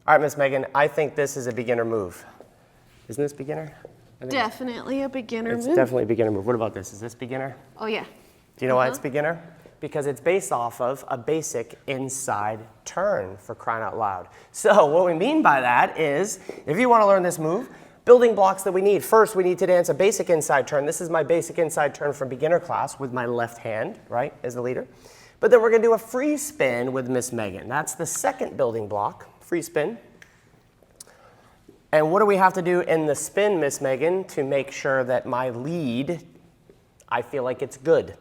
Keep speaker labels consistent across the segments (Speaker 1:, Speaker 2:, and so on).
Speaker 1: All right, Miss Megan, I think this is a beginner move. Isn't this beginner?
Speaker 2: Definitely a beginner move.
Speaker 1: It's definitely a beginner move. What about this? Is this beginner?
Speaker 2: Oh, yeah.
Speaker 1: Do you know why it's beginner? Because it's based off of a basic inside turn, for crying out loud. So what we mean by that is, if you want to learn this move, building blocks that we need. First, we need to dance a basic inside turn. This is my basic inside turn from beginner class with my left hand, right, as the leader. But then we're going to do a free spin with Miss Megan. That's the second building block, free spin. And what do we have to do in the spin, Miss Megan, to make sure that my lead, I feel like it's good?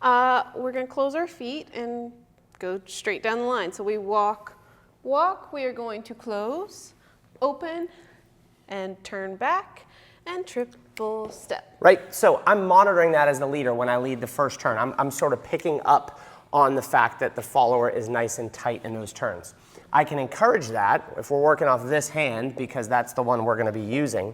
Speaker 2: We're going to close our feet and go straight down the line. So we walk, we are going to close, open, and turn back, and triple step.
Speaker 1: Right, so I'm monitoring that as the leader when I lead the first turn. I'm sort of picking up on the fact that the follower is nice and tight in those turns. I can encourage that if we're working off this hand, because that's the one we're going to be using.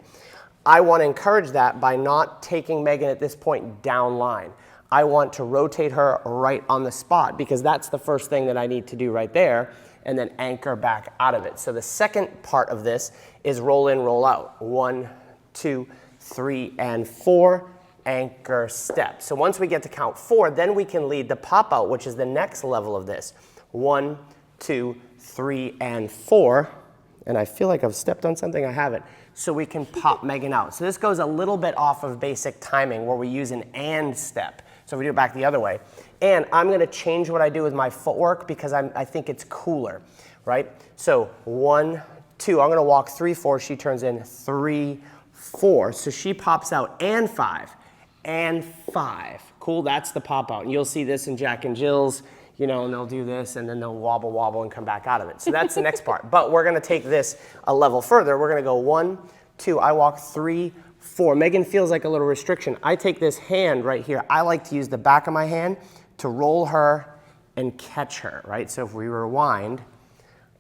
Speaker 1: I want to encourage that by not taking Megan at this point down line. I want to rotate her right on the spot, because that's the first thing that I need to do right there, and then anchor back out of it. So the second part of this is roll in, roll out. 1, 2, 3, and 4, anchor step. So once we get to count 4, then we can lead the pop out, which is the next level of this. 1, 2, 3, and 4. And I feel like I've stepped on something. I haven't. So we can pop Megan out. So this goes a little bit off of basic timing where we use an and step. So if we do it back the other way. And I'm going to change what I do with my footwork because I think it's cooler, right? So 1, 2. I'm going to walk 3, 4. She turns in 3, 4. So she pops out and 5 and 5. Cool. That's the pop out. And you'll see this in Jack and Jill's, you know, and they'll do this and then they'll wobble, wobble and come back out of it. So that's the next part. But we're going to take this a level further. We're going to go 1, 2. I walk 3, 4. Megan feels like a little restriction. I take this hand right here. I like to use the back of my hand to roll her and catch her, right? So if we rewind,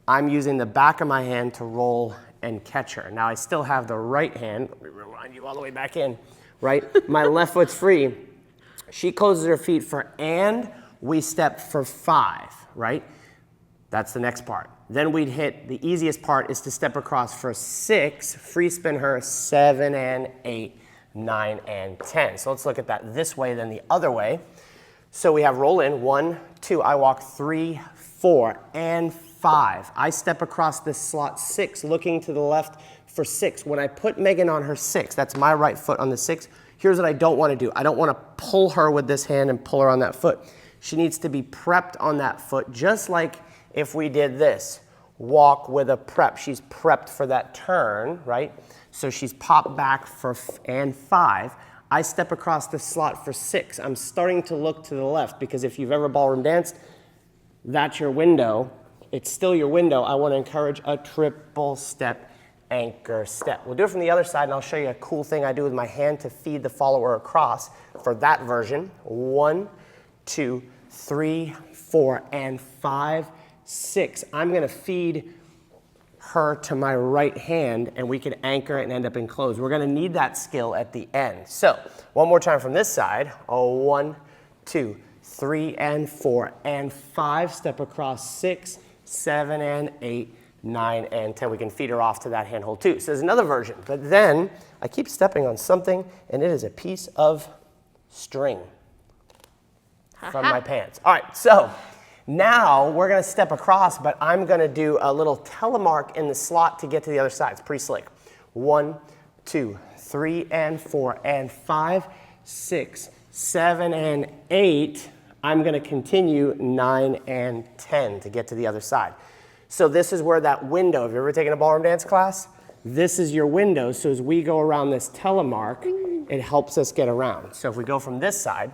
Speaker 1: I'm using the back of my hand to roll and catch her. Now I still have the right hand. Let me rewind you all the way back in, right? My left foot's free. She closes her feet for and we step for 5, right? That's the next part. Then we'd hit, the easiest part is to step across for 6, free spin her 7 and 8, 9 and 10. So let's look at that this way then the other way. So we have roll in, 1, 2, I walk 3, 4 and 5. I step across this slot 6, looking to the left for 6. When I put Megan on her 6, that's my right foot on the 6, here's what I don't want to do. I don't want to pull her with this hand and pull her on that foot. She needs to be prepped on that foot, just like if we did this. Walk with a prep. She's prepped for that turn, right? So she's popped back for and 5. I step across the slot for 6. I'm starting to look to the left because if you've ever ballroom danced, that's your window. It's still your window. I want to encourage a triple step, anchor step. We'll do it from the other side, and I'll show you a cool thing I do with my hand to feed the follower across for that version. 1, 2, 3, 4, and 5, 6. I'm going to feed her to my right hand, and we can anchor it and end up in close. We're going to need that skill at the end. So one more time from this side. 1, 2, 3, and 4, and 5. Step across 6, 7, and 8, 9, and 10. We can feed her off to that handhold too. So there's another version. But then I keep stepping on something, and it is a piece of string from my pants. All right, so now we're going to step across, but I'm going to do a little telemark in the slot to get to the other side. It's pretty slick. 1, 2, 3, and 4, and 5, 6, 7, and 8. I'm going to continue 9 and 10 to get to the other side. So this is where that window, if you've ever taken a ballroom dance class, this is your window. So as we go around this telemark, it helps us get around. So if we go from this side,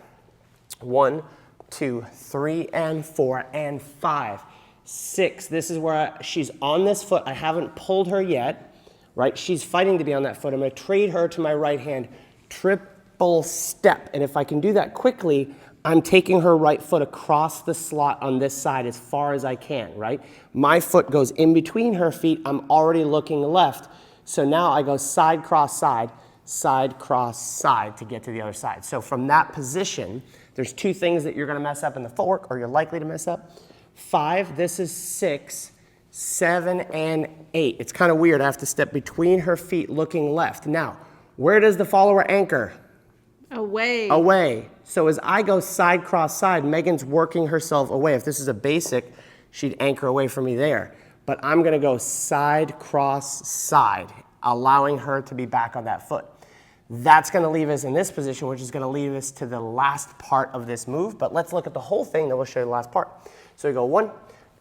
Speaker 1: 1, 2, 3, and 4, and 5, 6. This is where she's on this foot. I haven't pulled her yet, right? She's fighting to be on that foot. I'm going to trade her to my right hand, triple step. And if I can do that quickly, I'm taking her right foot across the slot on this side as far as I can, right? My foot goes in between her feet. I'm already looking left. So now I go side, cross, side, side, cross, side to get to the other side. So from that position, there's 2 things that you're going to mess up in the footwork, or you're likely to mess up. 5, this is 6, 7, and 8. It's kind of weird. I have to step between her feet looking left. Now, where does the follower anchor?
Speaker 2: Away.
Speaker 1: Away. So as I go side, cross, side, Megan's working herself away. If this is a basic, she'd anchor away from me there. But I'm going to go side, cross, side, allowing her to be back on that foot. That's going to leave us in this position, which is going to lead us to the last part of this move. But let's look at the whole thing, then we'll show you the last part. So we go 1,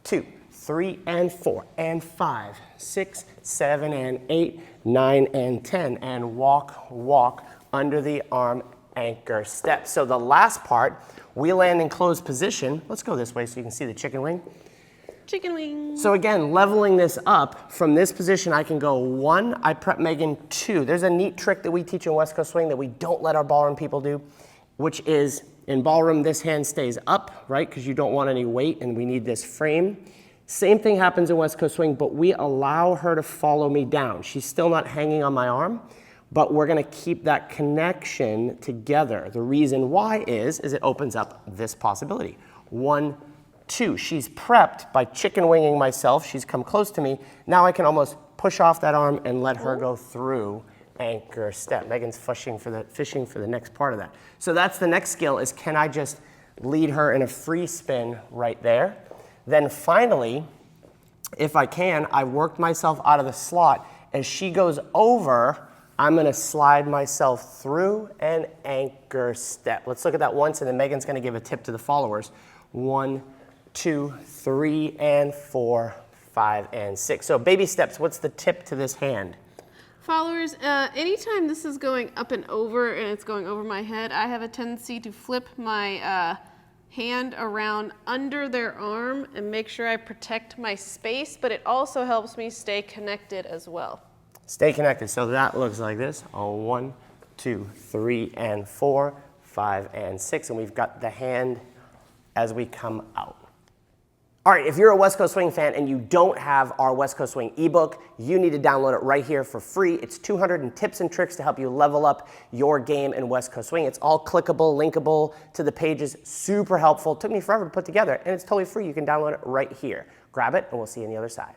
Speaker 1: 2, 3, and 4, and 5, 6, 7, and 8, 9, and 10, and walk, walk, under the arm, anchor, step. So the last part, we land in closed position. Let's go this way so you can see the chicken wing.
Speaker 2: Chicken wing.
Speaker 1: So again, leveling this up, from this position I can go 1, I prep Megan 2. There's a neat trick that we teach in West Coast Swing that we don't let our ballroom people do, which is in ballroom this hand stays up, right, because you don't want any weight and we need this frame. Same thing happens in West Coast Swing, but we allow her to follow me down. She's still not hanging on my arm, but we're going to keep that connection together. The reason why is it opens up this possibility. 1, 2. She's prepped by chicken winging myself. She's come close to me. Now I can almost push off that arm and let her go through, anchor, step. Megan's fishing for the next part of that. So that's the next skill is can I just lead her in a free spin right there? Then finally, if I can, I worked myself out of the slot. As she goes over, I'm going to slide myself through and anchor step. Let's look at that once, and then Megan's going to give a tip to the followers. 1, 2, 3, and 4, 5, and 6. So baby steps, what's the tip to this hand?
Speaker 2: Followers, anytime this is going up and over and it's going over my head, I have a tendency to flip my hand around under their arm and make sure I protect my space, but it also helps me stay connected as well.
Speaker 1: Stay connected. So that looks like this. 1, 2, 3, and 4, 5, and 6. And we've got the hand as we come out. All right, if you're a West Coast Swing fan and you don't have our West Coast Swing ebook, you need to download it right here for free. It's 200 tips and tricks to help you level up your game in West Coast Swing. It's all clickable, linkable to the pages, super helpful. It took me forever to put together, and it's totally free. You can download it right here. Grab it, and we'll see you on the other side.